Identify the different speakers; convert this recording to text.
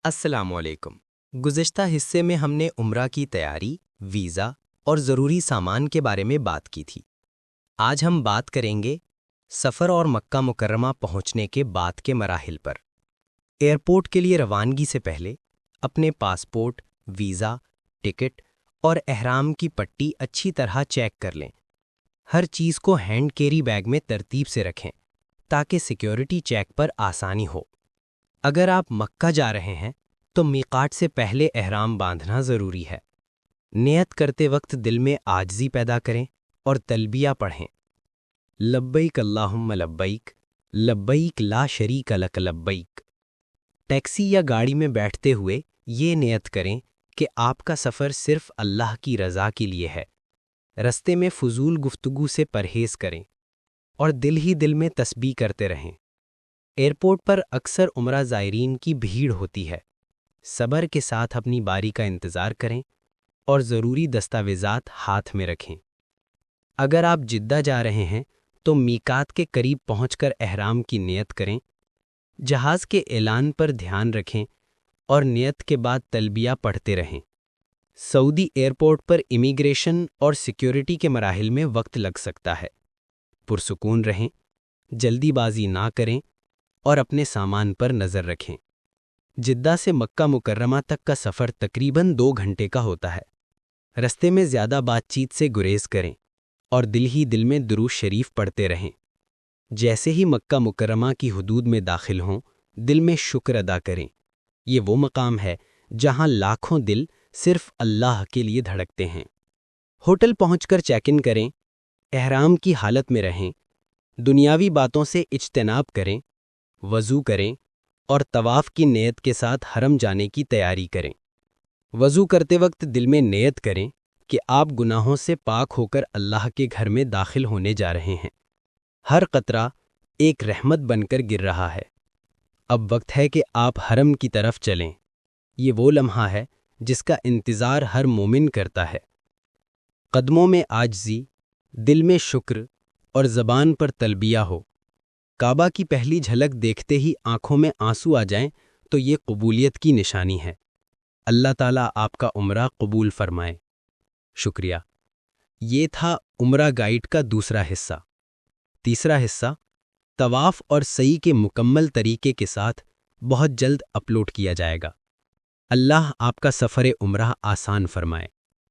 Speaker 1: السلام علیکم۔ گزشتہ حصے میں ہم نے عمرہ کی تیاری، ویزا اور ضروری سامان کے بارے میں بات کی تھی۔ آج ہم بات کریں گے سفر اور مکہ مکرمہ پہنچنے کے بعد کے مراحل پر۔ ایئرپورٹ کے لیے روانگی سے پہلے اپنے پاسپورٹ، ویزا، ٹکٹ اور احرام کی پٹی اچھی طرح چیک کر لیں۔ ہر چیز کو ہینڈ کیری بیگ میں ترتیب سے رکھیں تاکہ سیکیورٹی چیک پر آسانی ہو۔ اگر آپ مکہ جا رہے ہیں تو میقات سے پہلے احرام باندھنا ضروری ہے۔ نیت کرتے وقت دل میں عاجزی پیدا کریں اور تلبیہ پڑھیں۔ لبیک اللہم لبیک، لبیک لا شریک لک لبیک۔ ٹیکسی یا گاڑی میں بیٹھتے ہوئے یہ نیت کریں کہ آپ کا سفر صرف اللہ کی رضا کے لیے ہے۔ رستے میں فضول گفتگو سے پرہیز کریں اور دل ہی دل میں تسبیح کرتے رہیں۔ ایئرپورٹ پر اکثر عمرہ زائرین کی بھیڑ ہوتی ہے۔ صبر کے ساتھ اپنی باری کا انتظار کریں اور ضروری دستاویزات ہاتھ میں رکھیں۔ اگر آپ جدہ جا رہے ہیں تو میقات کے قریب پہنچ کر احرام کی نیت کریں۔ جہاز کے اعلان پر دھیان رکھیں اور نیت کے بعد تلبیہ پڑھتے رہیں۔ سعودی ایئرپورٹ پر امیگریشن اور سیکیورٹی کے مراحل میں وقت لگ سکتا ہے۔ پرسکون رہیں، جلدی بازی نہ کریں اور اپنے سامان پر نظر رکھیں۔ جدہ سے مکہ مکرمہ تک کا سفر تقریباً 2 گھنٹے کا ہوتا ہے۔ رستے میں زیادہ بات چیت سے گریز کریں اور دل ہی دل میں درود شریف پڑھتے رہیں۔ جیسے ہی مکہ مکرمہ کی حدود میں داخل ہوں، دل میں شکر ادا کریں۔ یہ وہ مقام ہے جہاں لاکھوں دل صرف اللہ کے لیے دھڑکتے ہیں۔ ہوٹل پہنچ کر چیک ان کریں، احرام کی حالت میں رہیں، دنیاوی باتوں سے اجتناب کریں، وضو کریں اور طواف کی نیت کے ساتھ حرم جانے کی تیاری کریں۔ وضو کرتے وقت دل میں نیت کریں کہ آپ گناہوں سے پاک ہو کر اللہ کے گھر میں داخل ہونے جا رہے ہیں۔ ہر قطرہ ایک رحمت بن کر گر رہا ہے۔ اب وقت ہے کہ آپ حرم کی طرف چلیں۔ یہ وہ لمحہ ہے جس کا انتظار ہر مومن کرتا ہے۔ قدموں میں عاجزی، دل میں شکر اور زبان پر تلبیہ ہو۔ کعبہ کی پہلی جھلک دیکھتے ہی آنکھوں میں آنسو آ جائیں تو یہ قبولیت کی نشانی ہے۔ اللہ تعالیٰ آپ کا عمرہ قبول فرمائے۔ شکریہ۔ یہ تھا عمرہ گائیڈ کا دوسرا حصہ۔ تیسرا حصہ طواف اور سعی کے مکمل طریقے کے ساتھ بہت جلد اپلوڈ کیا جائے گا۔ اللہ آپ کا سفر عمرہ آسان فرمائے۔